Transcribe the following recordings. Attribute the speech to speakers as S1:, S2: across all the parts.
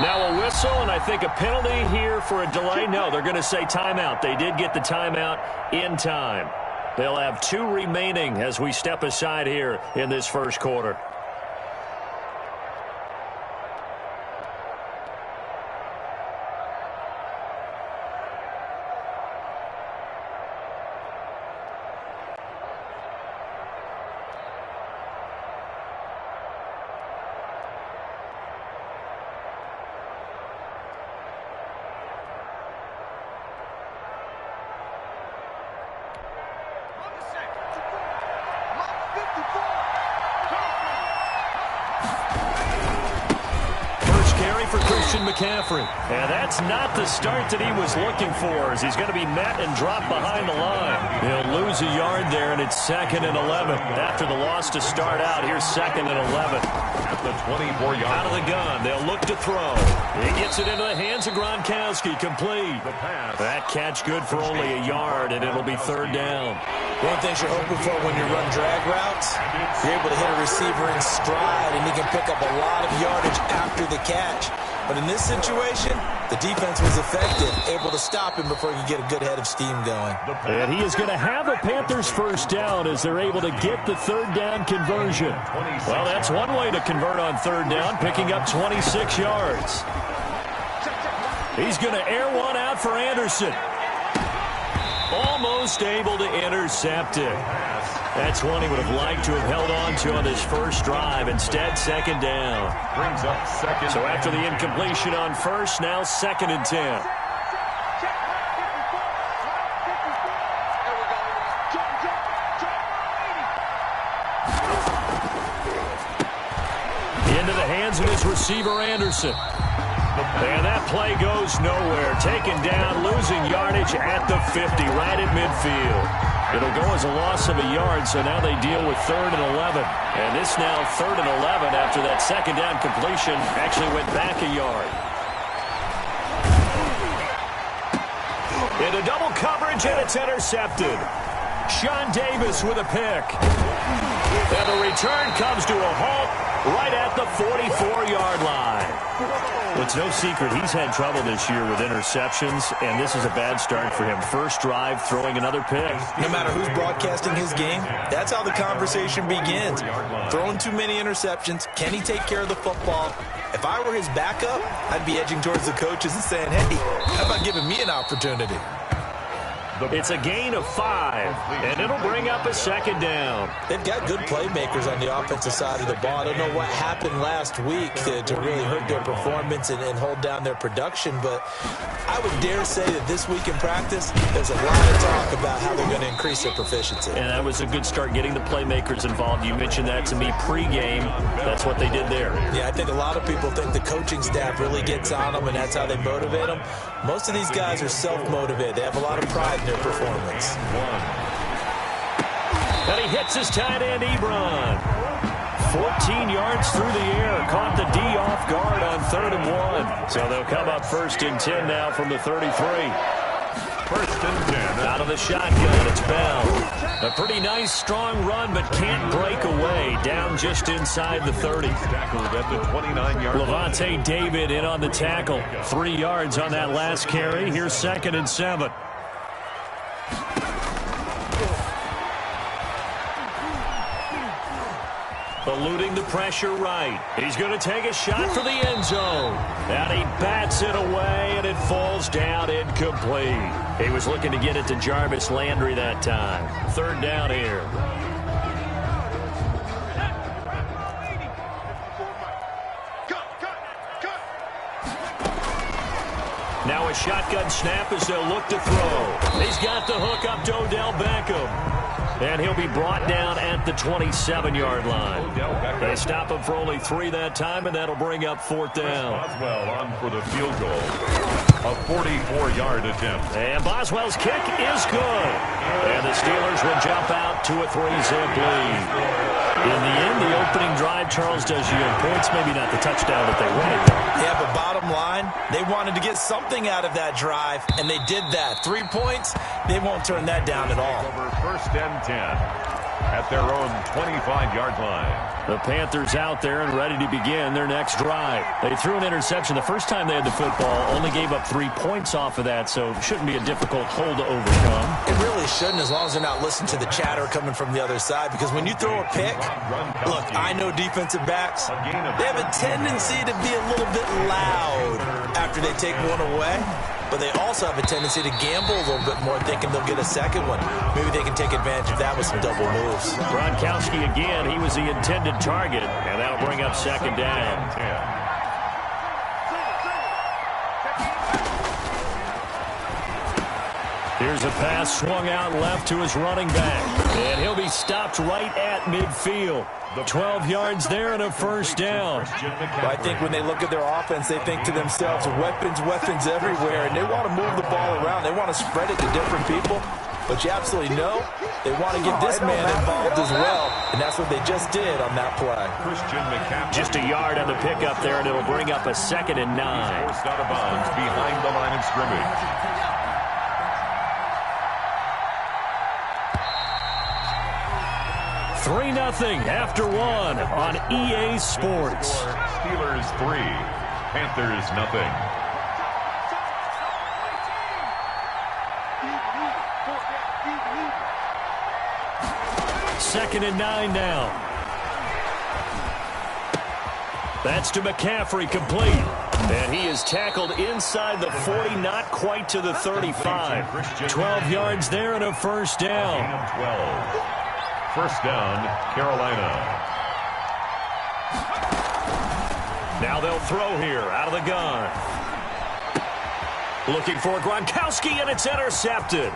S1: Now a whistle, and I think a penalty here for a delay. No, they're going to say timeout. They did get the timeout in time. They'll have 2 remaining as we step aside here in this first quarter. McCaffrey. And that's not the start that he was looking for, as he's going to be met and dropped behind the line. He'll lose a yard there, and it's 2nd and 11. After the loss to start out, here's 2nd and 11.
S2: At the 24-yard
S1: out of the gun, they'll look to throw. He gets it into the hands of Gronkowski, complete.
S2: The pass.
S1: That catch good for only a yard, and it'll be 3rd down.
S3: One of the things you're hoping for when you run drag routes, you're able to hit a receiver in stride, and he can pick up a lot of yardage after the catch. But in this situation, the defense was effective, able to stop him before he could get a good head of steam going.
S1: And he is going to have a Panthers first down as they're able to get the 3rd down conversion. Well, that's one way to convert on 3rd down, picking up 26 yards. He's going to air one out for Anderson. Almost able to intercept it. That's one he would have liked to have held on to on this first drive. Instead, 2nd down.
S2: Brings up 2nd.
S1: So after the incompletion on first, now 2nd and 10. Into the hands of his receiver, Anderson. And that play goes nowhere. Taken down, losing yardage at the 50, right at midfield. It'll go as a loss of a yard, so now they deal with 3rd and 11. And this now 3rd and 11 after that 2nd down completion actually went back a yard. Into double coverage, and it's intercepted. Sean Davis with a pick. And the return comes to a halt right at the 44-yard line. Well, it's no secret he's had trouble this year with interceptions, and this is a bad start for him. First drive, throwing another pick.
S3: No matter who's broadcasting his game, that's how the conversation begins. Throwing too many interceptions, can he take care of the football? If I were his backup, I'd be edging towards the coaches and saying, hey, how about giving me an opportunity?
S1: It's a gain of 5, and it'll bring up a 2nd down.
S3: They've got good playmakers on the offensive side of the ball. I don't know what happened last week to really hurt their performance and hold down their production, but I would dare say that this week in practice, there's a lot of talk about how they're going to increase their proficiency.
S1: And that was a good start, getting the playmakers involved. You mentioned that to me pregame. That's what they did there.
S3: Yeah, I think a lot of people think the coaching staff really gets on them, and that's how they motivate them. Most of these guys are self-motivated. They have a lot of pride in their performance.
S1: And he hits his tight end, Ebron. 14 yards through the air. Caught the D off guard on 3rd and 1. So they'll come up 1st and 10 now from the 33.
S2: 1st and 10.
S1: Out of the shotgun, it's Bell. A pretty nice, strong run, but can't break away. Down just inside the 30.
S2: Tackled at the 29-yard line.
S1: Levante David in on the tackle. 3 yards on that last carry. Here's 2nd and 7. Eluding the pressure right. He's going to take a shot for the end zone. And he bats it away, and it falls down incomplete. He was looking to get it to Jarvis Landry that time. 3rd down here. Now a shotgun snap as they'll look to throw. He's got the hook up to Odell Beckham. And he'll be brought down at the 27-yard line. They stop him for only 3 that time, and that'll bring up 4th down.
S2: Boswell on for the field goal. A 44-yard attempt.
S1: And Boswell's kick is good. And the Steelers will jump out to a 3-zip lead. In the end, the opening drive, Charles, does yield points. Maybe not the touchdown that they wanted, though.
S3: Yeah, but bottom line, they wanted to get something out of that drive, and they did that. 3 points, They won't turn that down at all.
S2: Over first and 10 at their own 25-yard line.
S1: The Panthers out there and ready to begin their next drive. They threw an interception the first time they had the football, only gave up 3 points off of that, so it shouldn't be a difficult hole to overcome.
S3: It really shouldn't, as long as they're not listening to the chatter coming from the other side, because when you throw a pick, look, I know defensive backs, they have a tendency to be a little bit loud after they take one away. But they also have a tendency to gamble a little bit more, thinking they'll get a second one. Maybe they can take advantage of that with some double moves.
S1: Gronkowski again, he was the intended target, and that'll bring up second down. Here's a pass swung out left to his running back, and he'll be stopped right at midfield. 12 yards there and a first down.
S3: I think when they look at their offense, they think to themselves, weapons, weapons everywhere, and they want to move the ball around. They want to spread it to different people. But you absolutely know they want to get this man involved as well, and that's what they just did on that play.
S1: Just a yard on the pickup there, and it'll bring up a 2nd and 9.
S2: Forced out of bounds behind the line of scrimmage.
S1: 3-0 after 1 on EA Sports.
S2: Steelers 3, Panthers 0.
S1: Second and 9 now. That's to McCaffrey, complete. And he is tackled inside the 40, not quite to the 35. 12 yards there and a first down.
S2: 12. First down, Carolina.
S1: Now they'll throw here out of the gun. Looking for Gronkowski, and it's intercepted.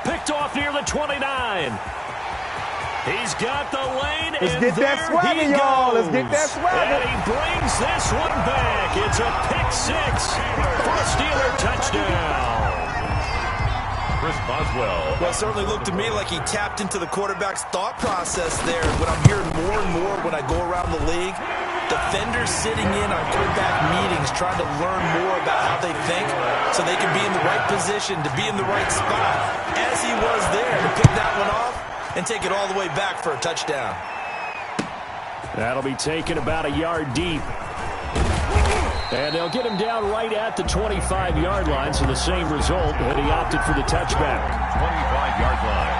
S1: Picked off near the 29. He's got the lane,
S4: Let's
S1: and
S4: get
S1: there
S4: that swagger,
S1: he
S4: y'all.
S1: goes.
S4: Let's get that swagger.
S1: And he brings this one back. It's a pick 6 for a Steeler touchdown.
S2: Chris Boswell.
S3: Well, it certainly looked to me like he tapped into the quarterback's thought process there. What I'm hearing more and more when I go around the league, defenders sitting in on quarterback meetings trying to learn more about how they think so they can be in the right position, to be in the right spot, as he was there, to pick that one off and take it all the way back for a touchdown.
S1: That'll be taken about a yard deep. And they'll get him down right at the 25-yard line, so the same result, and he opted for the touchback.
S2: 25-yard line.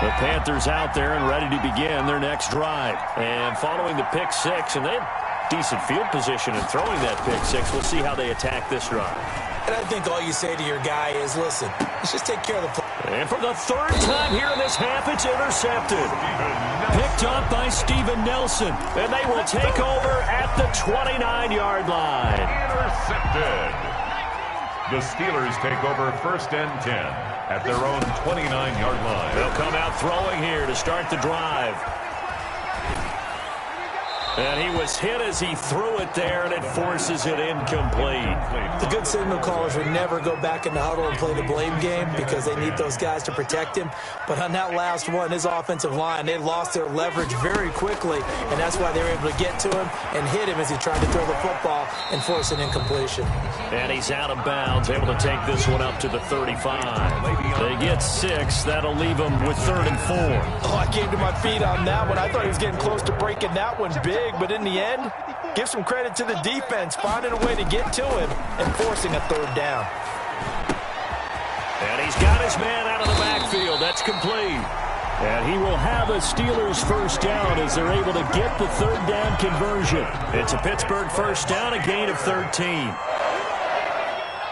S1: The Panthers out there and ready to begin their next drive. And following the pick 6, and they had decent field position in throwing that pick 6. We'll see how they attack this drive.
S3: And I think all you say to your guy is, listen, let's just take care of the play.
S1: And for the 3rd time here in this half, it's intercepted. Picked up by Steven Nelson. And they will take over at the 29-yard line.
S2: Intercepted. The Steelers take over first and 10 at their own 29-yard line.
S1: They'll come out throwing here to start the drive. And he was hit as he threw it there, and it forces it incomplete.
S3: The good signal callers would never go back in the huddle and play the blame game because they need those guys to protect him. But on that last one, his offensive line, they lost their leverage very quickly, and that's why they were able to get to him and hit him as he tried to throw the football and force an incompletion.
S1: And he's out of bounds, able to take this one up to the 35. They get 6. That'll leave them with 3rd and 4.
S3: Oh, I came to my feet on that one. I thought he was getting close to breaking that one big. But in the end, give some credit to the defense, finding a way to get to him and forcing a 3rd down.
S1: And he's got his man out of the backfield. That's complete. And he will have a Steelers first down as they're able to get the 3rd down conversion. It's a Pittsburgh first down, a gain of 13.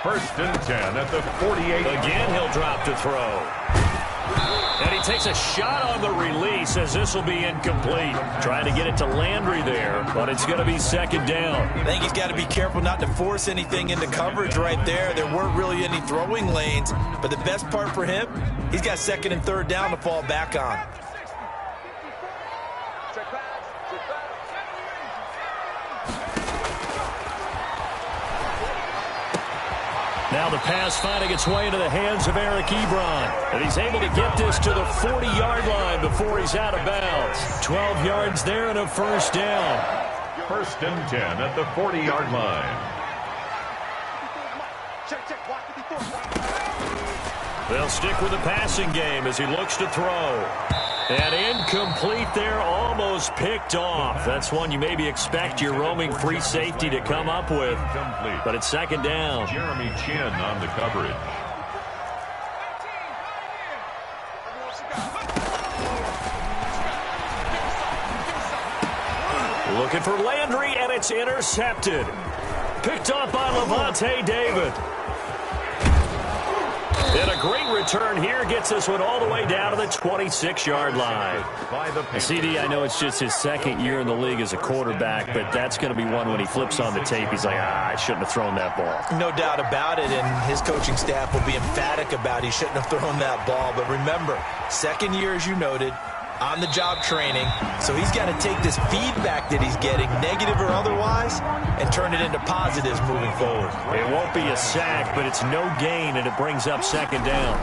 S2: First and 10 at the 48.
S1: Again, he'll drop to throw. And he takes a shot on the release as this will be incomplete. Trying to get it to Landry there, but it's going to be 2nd down.
S3: I think he's got to be careful not to force anything into coverage right there. There weren't really any throwing lanes, but the best part for him, he's got 2nd and 3rd down to fall back on.
S1: Now the pass finding its way into the hands of Eric Ebron. And he's able to get this to the 40-yard line before he's out of bounds. 12 yards there and a first down.
S2: First and 10 at the 40-yard line.
S1: They'll stick with the passing game as he looks to throw. And incomplete there, almost picked off. That's one you maybe expect your roaming free safety to come up with. But it's second down.
S2: Jeremy Chin on the coverage.
S1: Looking for Landry, and it's intercepted. Picked up by Levante David. And a great return here gets this one all the way down to the 26-yard line.
S4: CD, I know it's just his second year in the league as a quarterback, but that's going to be one when he flips on the tape, he's like, I shouldn't have thrown that ball.
S3: No doubt about it, and his coaching staff will be emphatic about he shouldn't have thrown that ball. But remember, second year, as you noted, on-the-job training, so he's got to take this feedback that he's getting, negative or otherwise, and turn it into positives moving forward.
S1: It won't be a sack, but it's no gain, and it brings up second down.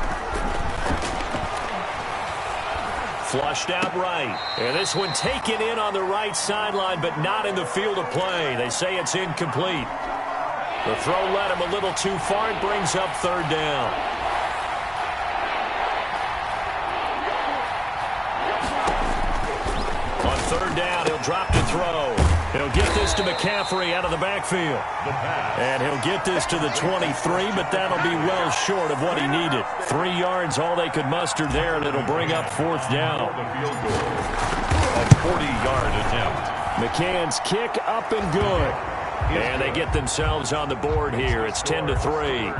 S1: Flushed out right. And this one taken in on the right sideline, but not in the field of play. They say it's incomplete. The throw led him a little too far. It brings up third down. Third down, he'll drop to throw. He'll get this to McCaffrey out of the backfield. And he'll get this to the 23, but that'll be well short of what he needed. 3 yards, all they could muster there, and it'll bring up fourth down.
S2: A 40-yard attempt.
S1: McCann's kick up and good. And they get themselves on the board here. It's 10-3.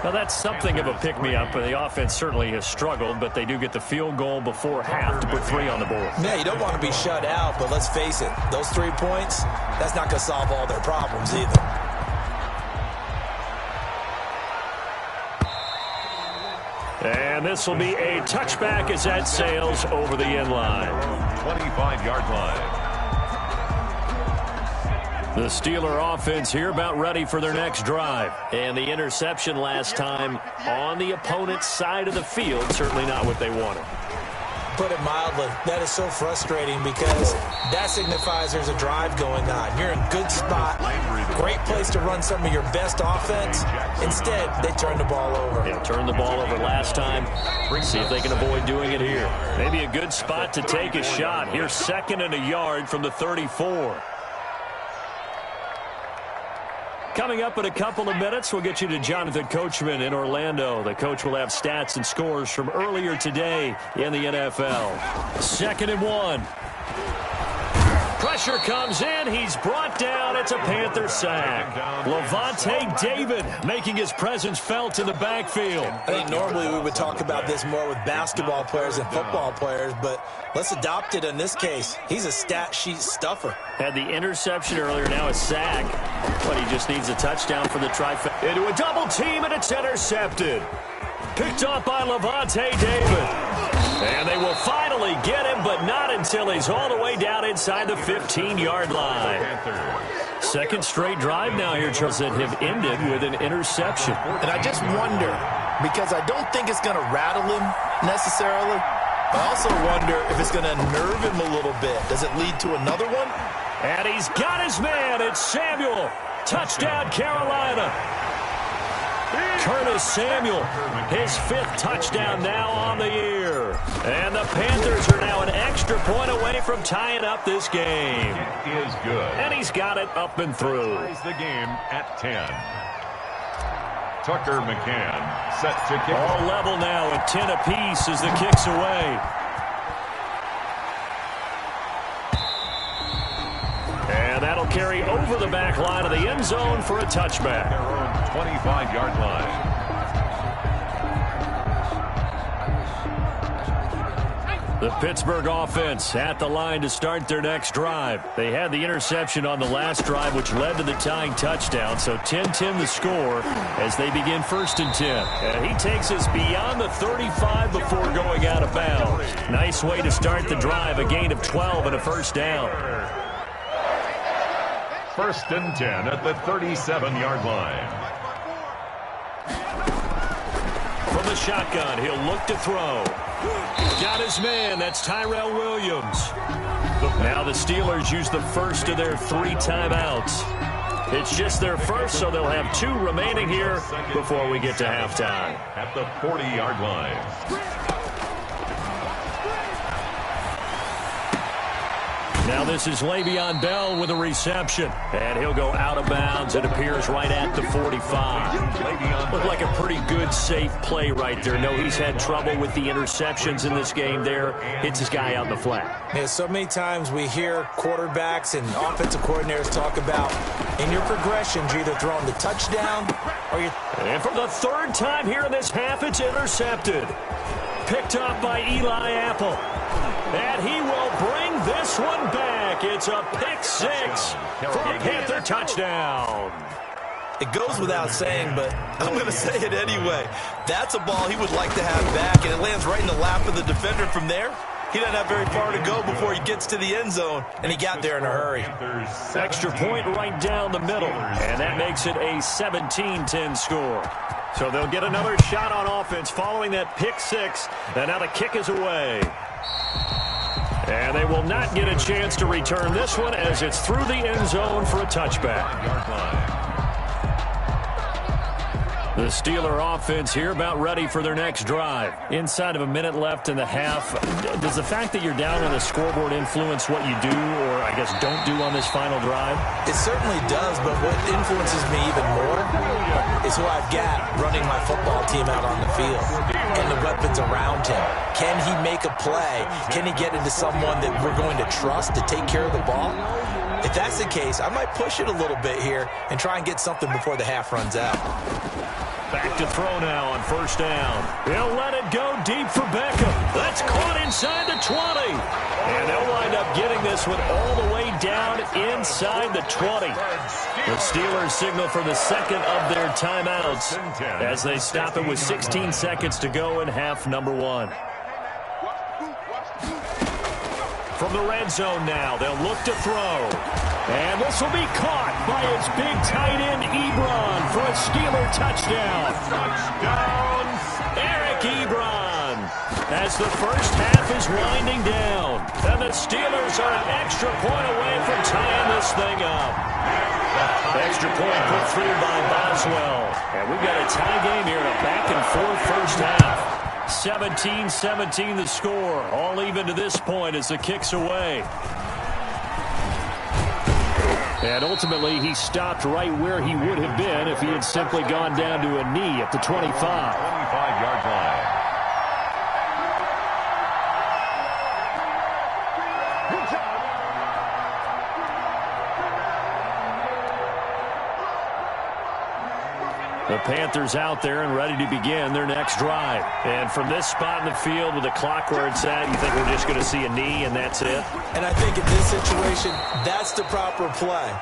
S1: Now, that's something of a pick-me-up. The offense certainly has struggled, but they do get the field goal before half to put 3 on the board.
S3: Yeah, you don't want to be shut out, but let's face it, those 3 points, that's not going to solve all their problems either.
S1: And this will be a touchback as that sails over the end line.
S2: 25-yard line.
S1: The Steeler offense here about ready for their next drive. And the interception last time on the opponent's side of the field, certainly not what they wanted.
S3: Put it mildly, that is so frustrating because that signifies there's a drive going on. You're in a good spot, great place to run some of your best offense. Instead, they turn the ball over.
S1: Yeah, turned the ball over last time. See if they can avoid doing it here. Maybe a good spot to take a shot. Here's 2nd and a yard from the 34. Coming up in a couple of minutes, we'll get you to Jonathan Coachman in Orlando. The coach will have stats and scores from earlier today in the NFL. 2nd and 1. Pressure comes in. He's brought down. It's a Panther sack. Levante David making his presence felt in the backfield.
S3: I think normally we would talk about this more with basketball players and football players, but let's adopt it in this case. He's a stat sheet stuffer.
S1: Had the interception earlier, now a sack. But he just needs a touchdown for the trifecta. Into a double team, and it's intercepted. Picked up by Levante David. And they will finally get him, but not until he's all the way down inside the 15-yard line. 2nd straight drive now here, Charles, that have ended with an interception.
S3: And I just wonder, because I don't think it's going to rattle him necessarily. I also wonder if it's going to nerve him a little bit. Does it lead to another one?
S1: And he's got his man. It's Samuel. Touchdown, Carolina. Curtis Samuel, his 5th touchdown now on the year. And the Panthers are now an extra point away from tying up this game.
S2: It is good.
S1: And he's got it up and through.
S2: Ties the game at 10. Tucker McCann set to kick.
S1: All level now at 10 apiece as the kick's away. And that'll carry over the back line of the end zone for a touchback.
S2: Their own 25-yard line.
S1: The Pittsburgh offense at the line to start their next drive. They had the interception on the last drive, which led to the tying touchdown. So 10-10 the score as they begin 1st and 10. And he takes us beyond the 35 before going out of bounds. Nice way to start the drive, a gain of 12 and a first down.
S2: 1st and 10 at the 37-yard line.
S1: From the shotgun, he'll look to throw. Got his man. That's Tyrell Williams. Now the Steelers use the first of their 3 timeouts. It's just their first, so they'll have 2 remaining here before we get to halftime.
S2: At the 40-yard line.
S1: Now this is Le'Veon Bell with a reception. And he'll go out of bounds. It appears right at the 45. Looked like a pretty good, safe play right there. No, he's had trouble with the interceptions in this game there. Hits his guy out in the flat.
S3: Yeah, so many times we hear quarterbacks and offensive coordinators talk about in your progressions, you're either throwing the touchdown or you're...
S1: And for the 3rd time here in this half, it's intercepted. Picked up by Eli Apple. And he will bring this one back. It's a pick 6 for a Panther touchdown.
S3: It goes without saying, but I'm going to say it anyway. That's a ball he would like to have back, and it lands right in the lap of the defender from there. He doesn't have very far to go before he gets to the end zone, and he got there in a hurry.
S1: Extra point right down the middle, and that makes it a 17-10 score. So they'll get another shot on offense following that pick 6, and now the kick is away. And they will not get a chance to return this one as it's through the end zone for a touchback. The Steeler offense here about ready for their next drive. Inside of a minute left in the half, does the fact that you're down on the scoreboard influence what you do or, I guess, don't do on this final drive?
S3: It certainly does, but what influences me even more is who I've got running my football team out on the field and the weapons around him. Can he make a play? Can he get into someone that we're going to trust to take care of the ball? If that's the case, I might push it a little bit here and try and get something before the half runs out.
S1: Back to throw now on 1st down. He'll let it go deep for Beckham. That's caught inside the 20. And they'll wind up getting this one all the way down inside the 20. The Steelers signal for the 2nd of their timeouts as they stop it with 16 seconds to go in half number 1. From the red zone now, they'll look to throw. And this will be caught by its big tight end, Ebron, for a Steeler touchdown. Touchdown, Eric Ebron. As the first half is winding down. And the Steelers are an extra point away from tying this thing up. Extra point put through by Boswell. And we've got a tie game here in a back-and-forth first half. 17-17 the score. All even to this point as the kick's away. And ultimately, he stopped right where he would have been if he had simply gone down to a knee at the 25.
S2: 25-yard line.
S1: The Panthers out there and ready to begin their next drive. And from this spot in the field with the clock where it's at, you think we're just going to see a knee and that's it?
S3: And I think in this situation, that's the proper play.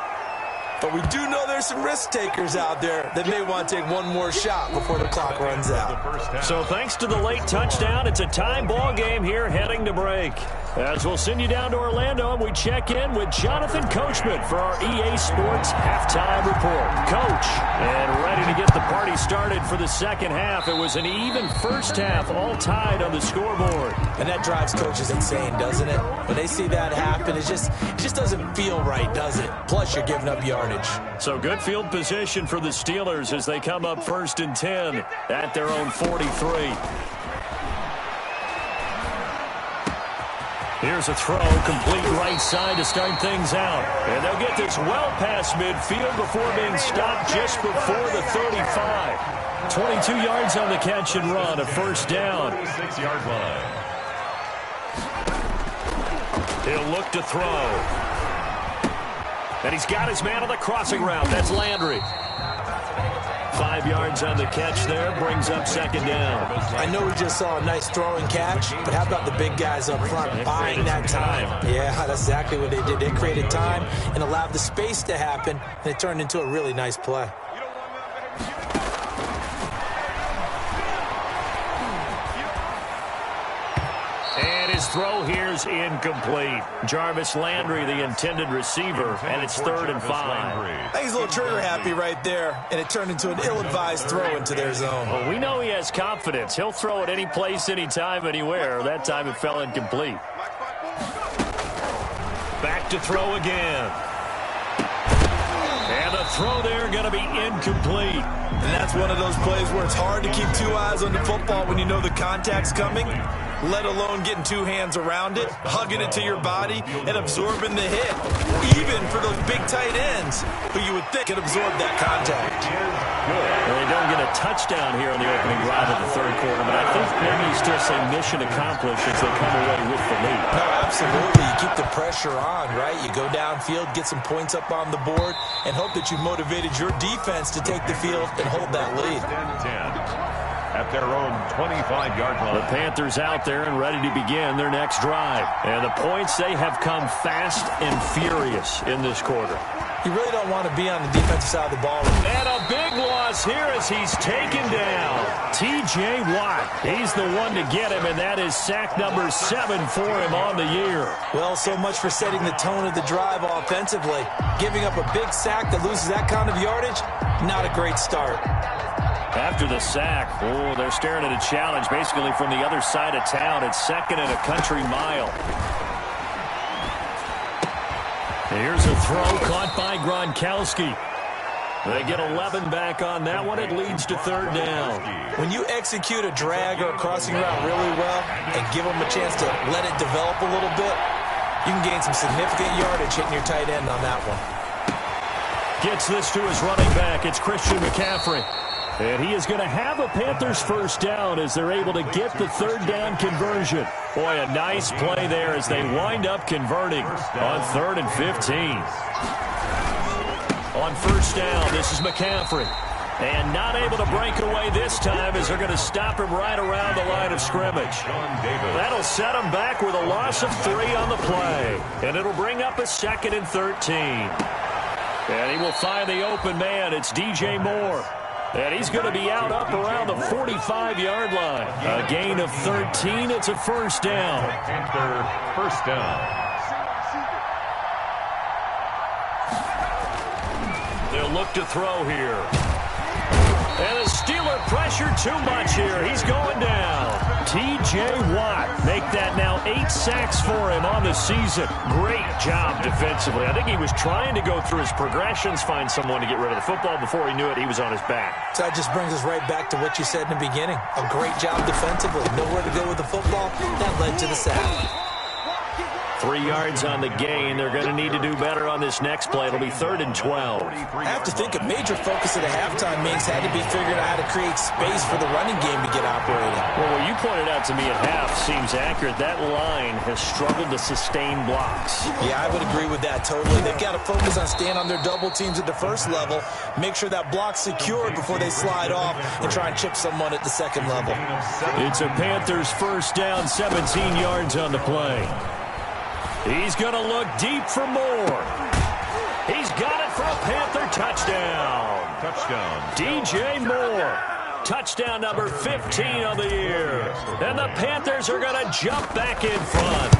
S3: But we do know there's some risk takers out there that may want to take one more shot before the clock runs out.
S1: So thanks to the late touchdown, it's a time ball game here heading to break. As we'll send you down to Orlando and we check in with Jonathan Coachman for our EA Sports Halftime Report. Coach, and ready to get the party started for the second half. It was an even first half, all tied on the scoreboard.
S3: And that drives coaches insane, doesn't it? When they see that happen, it just doesn't feel right, does it? Plus, you're giving up yardage.
S1: So good field position for the Steelers as they come up 1st and 10 at their own 43. Here's a throw, complete right side to start things out. And they'll get this well past midfield before being stopped just before the 35. 22 yards on the catch and run, a first down.
S2: 6-yard line.
S1: He'll look to throw. And he's got his man on the crossing route. That's Landry. 5 yards on the catch there, brings up 2nd down.
S3: I know we just saw a nice throwing catch, but how about the big guys up front buying that time? Yeah, that's exactly what they did. They created time and allowed the space to happen, and it turned into a really nice play.
S1: His throw here's incomplete. Jarvis Landry, the intended receiver, and it's 3rd and 5.
S3: I think he's a little trigger happy right there, and it turned into an ill-advised throw into their zone.
S1: Well, we know he has confidence. He'll throw it any place, anytime, anywhere. That time it fell incomplete. Back to throw again. And the throw there going to be incomplete.
S3: And that's one of those plays where it's hard to keep two eyes on the football when you know the contact's coming, let alone getting two hands around it, hugging it to your body, and absorbing the hit. Even for those big tight ends who you would think could absorb that contact.
S1: Well, they don't get a touchdown here on the opening drive of the third quarter, but I think maybe you still say mission accomplished as they come away with the lead.
S3: No, absolutely. You keep the pressure on, right? You go downfield, get some points up on the board, and hope that you motivated your defense to take the field and hold that lead.
S2: 10-10 at their own 25-yard line.
S1: The Panthers out there and ready to begin their next drive. And the points, they have come fast and furious in this quarter.
S3: You really don't want to be on the defensive side of the ball.
S1: And a big loss here as he's taken down. T.J. Watt, he's the one to get him, and that is sack number 7 for him on the year.
S3: Well, so much for setting the tone of the drive offensively. Giving up a big sack that loses that kind of yardage, not a great start.
S1: After the sack, they're staring at a challenge basically from the other side of town. It's 2nd and a country mile. Here's a throw caught by Gronkowski. They get 11 back on that one. It leads to 3rd down.
S3: When you execute a drag or a crossing route really well and give them a chance to let it develop a little bit, you can gain some significant yardage hitting your tight end on that one.
S1: Gets this to his running back. It's Christian McCaffrey. And he is going to have a Panthers first down as they're able to get the 3rd down conversion. Boy, a nice play there as they wind up converting on 3rd and 15. On first down, this is McCaffrey. And not able to break away this time as they're going to stop him right around the line of scrimmage. That'll set him back with a loss of 3 on the play. And it'll bring up a 2nd and 13. And he will find the open man. It's DJ Moore. And he's going to be out up around the 45-yard line. A gain of 13. It's a first down.
S2: First down.
S1: They'll look to throw here. And the Steeler pressure too much here. He's going down. T.J. Watt make that now 8 sacks for him on the season. Great job defensively. I think he was trying to go through his progressions, find someone to get rid of the football. Before he knew it, he was on his back.
S3: So that just brings us right back to what you said in the beginning. A great job defensively. Nowhere to go with the football. That led to the sack.
S1: 3 yards on the gain. They're going to need to do better on this next play. It'll be 3rd and 12.
S3: I have to think a major focus at a halftime means had to be figuring out how to create space for the running game to get operating.
S1: Well, what you pointed out to me at half seems accurate. That line has struggled to sustain blocks.
S3: Yeah, I would agree with that totally. They've got to focus on staying on their double teams at the first level, make sure that block's secured before they slide off and try and chip someone at the second level.
S1: It's a Panthers first down, 17 yards on the play. He's going to look deep for more. He's got it for a Panther touchdown.
S2: Touchdown.
S1: DJ Moore. Touchdown number 15 on the year. And the Panthers are going to jump back in front.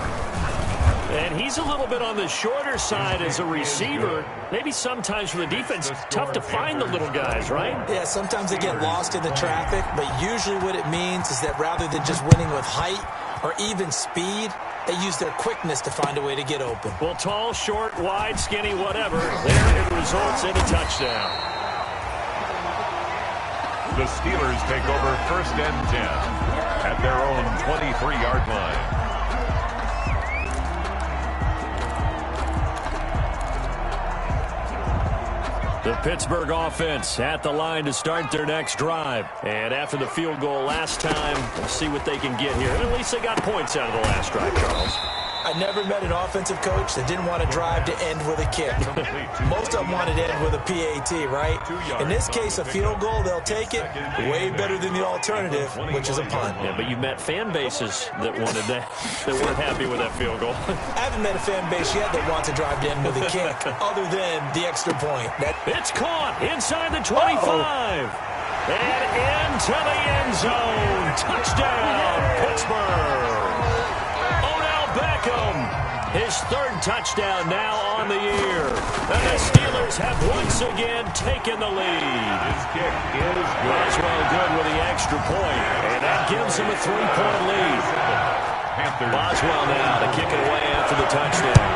S1: And he's a little bit on the shorter side as a receiver. Maybe sometimes for the defense, tough to find the little guys, right?
S3: Yeah, sometimes they get lost in the traffic, but usually what it means is that rather than just winning with height or even speed, they use their quickness to find a way to get open.
S1: Well, tall, short, wide, skinny, whatever, there it results in a touchdown.
S2: The Steelers take over 1st and 10 at their own 23-yard line.
S1: The Pittsburgh offense at the line to start their next drive. And after the field goal last time, we'll see what they can get here. And at least they got points out of the last drive, Charles.
S3: I never met an offensive coach that didn't want to drive to end with a kick. Most of them wanted to end with a PAT, right? In this case, a field goal, they'll take it. Way better than the alternative, which is a punt.
S1: Yeah, but you met fan bases that wanted that weren't happy with that field goal.
S3: I haven't met a fan base yet that wants to drive to end with a kick, other than the extra point.
S1: It's caught inside the 25. And into the end zone. Touchdown, Pittsburgh. Beckham, his 3rd touchdown now on the year. And the Steelers have once again taken the lead.
S2: His kick is good.
S1: Boswell good with the extra point, and that gives him a 3-point lead. Boswell now to kick it away after the touchdown.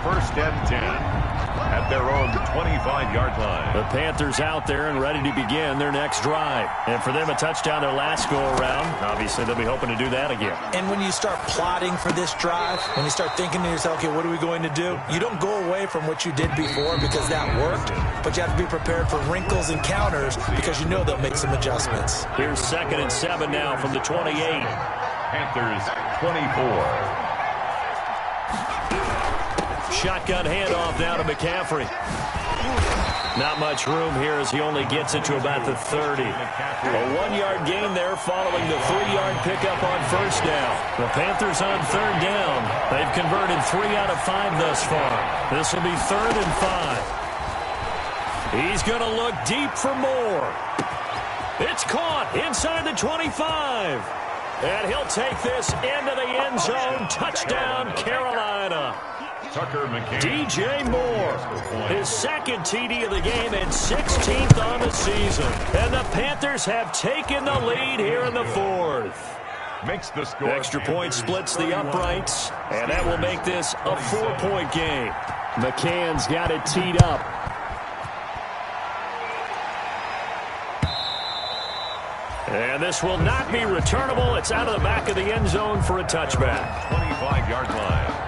S2: first and 10 at their own 25-yard line.
S1: The Panthers out there and ready to begin their next drive. And for them, a touchdown their last go-around. Obviously, they'll be hoping to do that again.
S3: And when you start plotting for this drive, when you start thinking to yourself, okay, what are we going to do? You don't go away from what you did before because that worked, but you have to be prepared for wrinkles and counters because you know they'll make some adjustments.
S1: Here's 2nd and 7 now from the 28.
S2: Panthers 24.
S1: Shotgun handoff now to McCaffrey. Not much room here as he only gets it to about the 30. A 1-yard gain there following the 3-yard pickup on first down. The Panthers on 3rd down. They've converted 3 out of 5 thus far. This will be 3rd and 5. He's going to look deep for more. It's caught inside the 25. And he'll take this into the end zone. Touchdown, Carolina.
S2: Tucker McCain.
S1: DJ Moore, his 2nd TD of the game and 16th on the season. And the Panthers have taken the lead here in the 4th.
S2: Makes the score.
S1: Extra point splits the uprights, and that will make this a 4-point game. McCann's got it teed up. And this will not be returnable. It's out of the back of the end zone for a touchback.
S2: 25-yard line.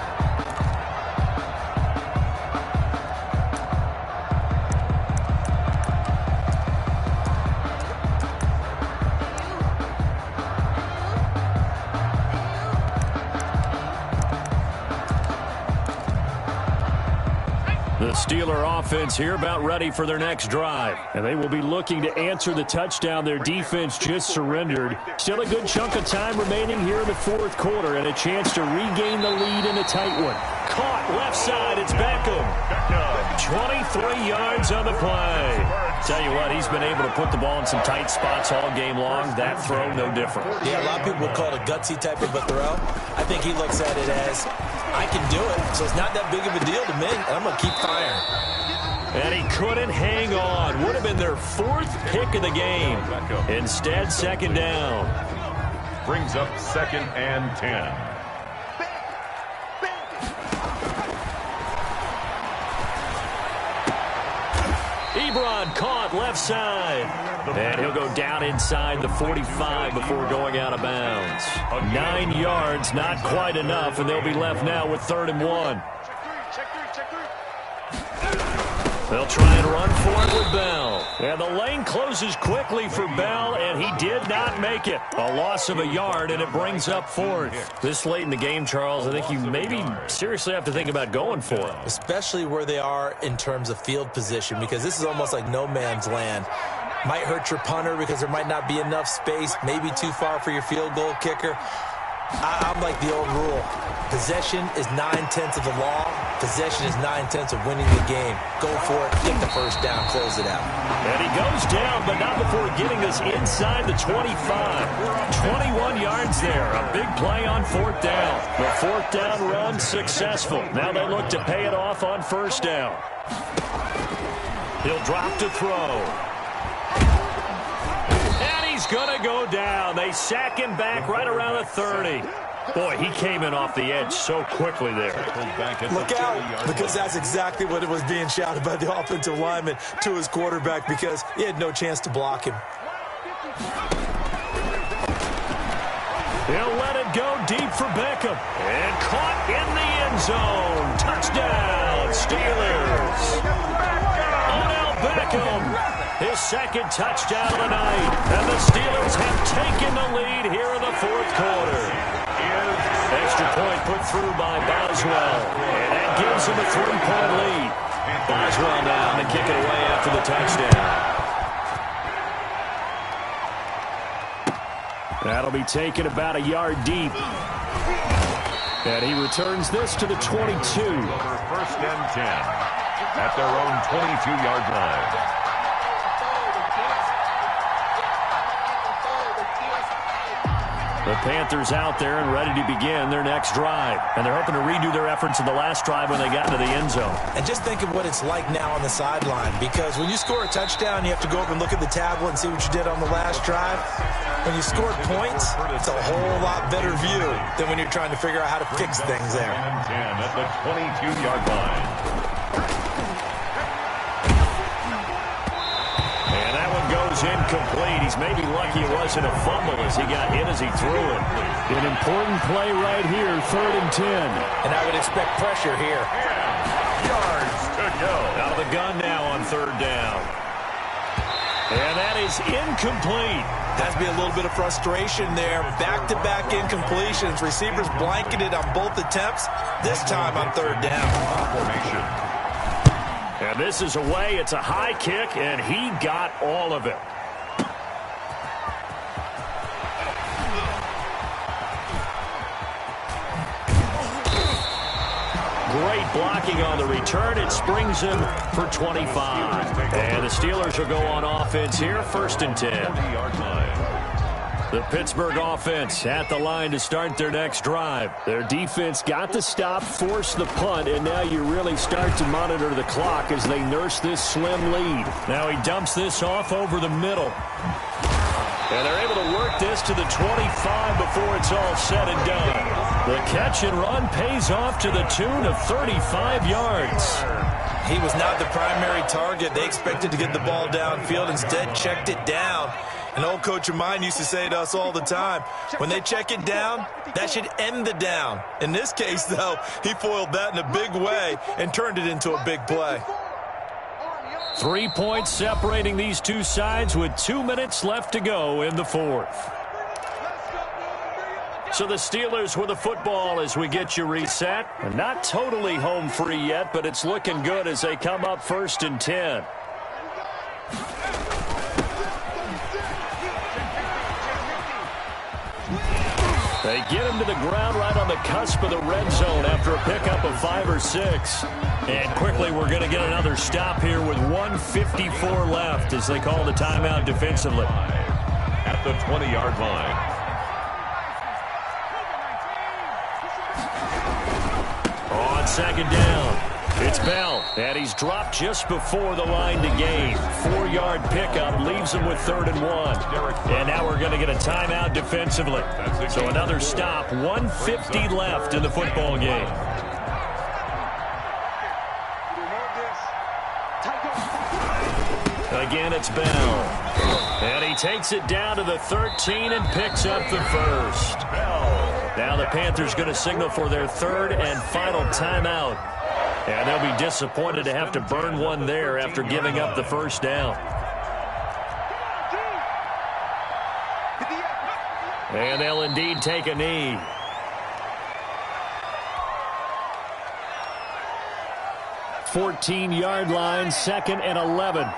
S1: The Steeler offense here about ready for their next drive. And they will be looking to answer the touchdown their defense just surrendered. Still a good chunk of time remaining here in the 4th quarter and a chance to regain the lead in a tight one. Caught left side, it's Beckham. 23 yards on the play. Tell you what, he's been able to put the ball in some tight spots all game long. That throw, no different.
S3: Yeah, a lot of people would call it a gutsy type of a throw. I think he looks at it as, I can do it, so it's not that big of a deal to me, and I'm going to keep firing.
S1: And he couldn't hang on. Would have been their 4th pick of the game. Instead, 2nd down.
S2: Brings up 2nd and 10.
S1: Ebron caught left side. And he'll go down inside the 45 before going out of bounds. 9 yards, not quite enough, and they'll be left now with 3rd and 1. They'll try and run for it with Bell. And the lane closes quickly for Bell, and he did not make it. A loss of a yard, and it brings up 4th. This late in the game, Charles, I think you maybe seriously have to think about going for it.
S3: Especially where they are in terms of field position, because this is almost like no man's land. Might hurt your punter because there might not be enough space, maybe too far for your field goal kicker. I'm like the old rule. Possession is 9/10 of the law. Possession is 9/10 of winning the game. Go for it, get the first down, close it out.
S1: And he goes down, but not before getting this inside the 25. 21 yards there. A big play on 4th down. The 4th down run successful. Now they look to pay it off on 1st down. He'll drop to throw. And he's going to go down. They sack him back right around the 30. Boy, he came in off the edge so quickly there.
S3: Look out, because that's exactly what it was being shouted by the offensive lineman to his quarterback, because he had no chance to block him.
S1: He'll let it go deep for Beckham. And caught in the end zone. Touchdown, Steelers. Odell Beckham, his 2nd touchdown of the night. And the Steelers have taken the lead here in the 4th quarter. Extra point put through by Boswell. And that gives him a 3-point lead. Boswell now to kick it away after the touchdown. That'll be taken about a yard deep. And he returns this to the 22.
S2: 1st and 10 at their own 22-yard line.
S1: The Panthers out there and ready to begin their next drive. And they're hoping to redo their efforts in the last drive when they got into the end zone.
S3: And just think of what it's like now on the sideline, because when you score a touchdown, you have to go over and look at the tablet and see what you did on the last drive. When you scored points, it's a whole lot better view than when you're trying to figure out how to fix things there.
S2: 10 at the 22-yard line.
S1: And that one goes incomplete. He's maybe lucky it wasn't a fumble as he got hit as he threw it.
S4: An important play right here, 3rd and 10.
S3: And I would expect pressure here.
S2: Yards to go.
S1: Out of the gun now on 3rd down. And that is incomplete.
S3: Has to be a little bit of frustration there. Back-to-back incompletions. Receivers blanketed on both attempts, this time on 3rd down.
S2: Formation.
S1: And this is away. It's a high kick, and he got all of it. Great blocking on the return. It springs him for 25. And the Steelers will go on offense here, 1st and 10.
S2: 20-yard line.
S1: The Pittsburgh offense at the line to start their next drive.
S4: Their defense got the stop, forced the punt, and now you really start to monitor the clock as they nurse this slim lead.
S1: Now he dumps this off over the middle. And they're able to work this to the 25 before it's all said and done. The catch and run pays off to the tune of 35 yards.
S3: He was not the primary target. They expected to get the ball downfield, instead checked it down. An old coach of mine used to say to us all the time, when they check it down, that should end the down. In this case, though, he foiled that in a big way and turned it into a big play.
S1: 3 points separating these two sides with 2 minutes left to go in the 4th. So the Steelers with the football as we get you reset. Not totally home free yet, but it's looking good as they come up 1st and 10. They get him to the ground right on the cusp of the red zone after a pickup of 5 or 6. And quickly we're going to get another stop here with 1:54 left as they call the timeout defensively.
S2: At the 20-yard line.
S1: On 2nd down, it's Bell, and he's dropped just before the line to gain. 4-yard pickup leaves him with 3rd and 1. And now we're going to get a timeout defensively. So another stop, 1:50 left in the football game. Again, it's Bell. And he takes it down to the 13 and picks up the 1st. Now the Panthers going to signal for their 3rd and final timeout. And they'll be disappointed to have to burn one there after giving up the 1st down. And they'll indeed take a knee.
S4: Fourteen-yard line, 2nd and 11.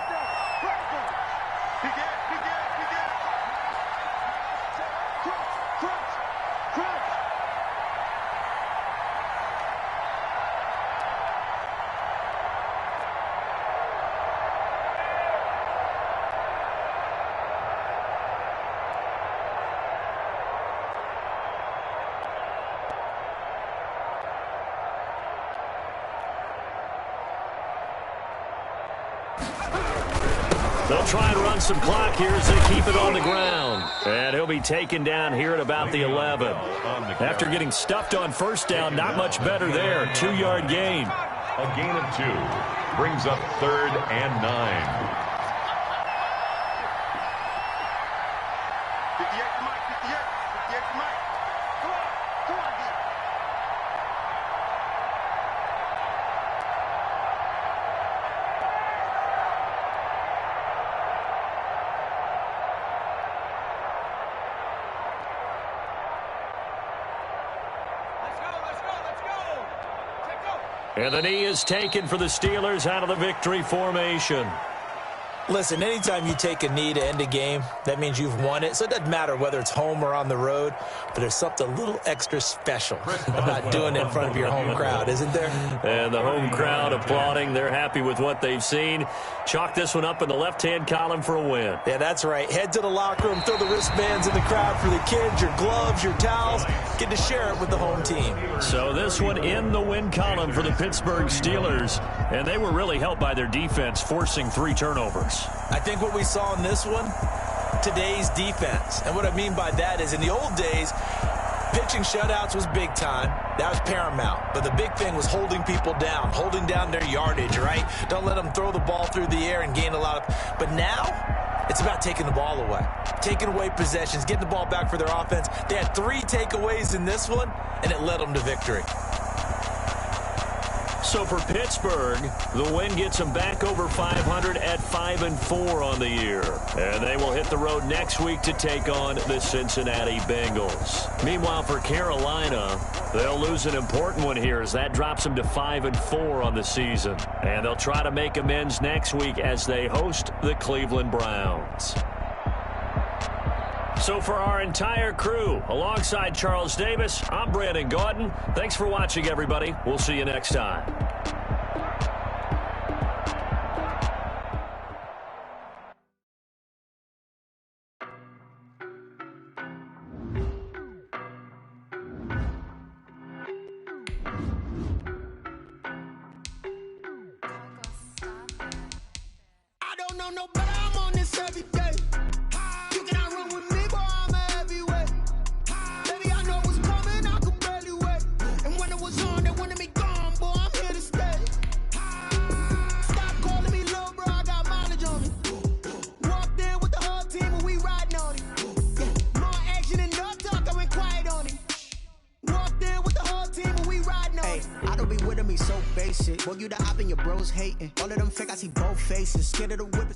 S1: They'll try and run some clock here as they keep it on the ground. And he'll be taken down here at about the 11. After getting stuffed on 1st down, not much better there. 2-yard gain.
S2: A gain of 2 brings up 3rd and 9.
S1: And the knee is taken for the Steelers out of the victory formation.
S3: Listen, anytime you take a knee to end a game, that means you've won it. So it doesn't matter whether it's home or on the road, but there's something a little extra special about doing it in front of your home crowd, isn't there?
S4: And the home crowd applauding. They're happy with what they've seen. Chalk this one up in the left-hand column for a win.
S3: Yeah, that's right. Head to the locker room, throw the wristbands in the crowd for the kids, your gloves, your towels. Get to share it with the home team.
S4: So this one in the win column for the Pittsburgh Steelers. And they were really helped by their defense, forcing 3 turnovers.
S3: I think what we saw in this one, today's defense. And what I mean by that is in the old days, pitching shutouts was big time. That was paramount. But the big thing was holding people down, holding down their yardage, right? Don't let them throw the ball through the air and gain a lot of... But now, it's about taking the ball away. Taking away possessions, getting the ball back for their offense. They had 3 takeaways in this one, and it led them to victory.
S4: So for Pittsburgh, the win gets them back over 500 at 5-4 on the year. And they will hit the road next week to take on the Cincinnati Bengals. Meanwhile, for Carolina, they'll lose an important one here as that drops them to 5-4 on the season. And they'll try to make amends next week as they host the Cleveland Browns. So for our entire crew, alongside Charles Davis, I'm Brandon Gaudin. Thanks for watching, everybody. We'll see you next time.
S5: I don't know no better, I'm on this every day. You cannot run with me, boy, I'm a heavyweight. Baby, I know what's coming, I could barely wait. And when it was on, they wanted me gone, boy, I'm here to stay. Stop calling me little bro, I got mileage on me. Walked in with the whole team and we riding on it. More action and no talk, I went quiet on it. Walked in with the whole team and we riding on it.
S6: I don't be with me so basic. Boy, you the op and your bros hating. All of them fake, I see both faces. Scared of the whip.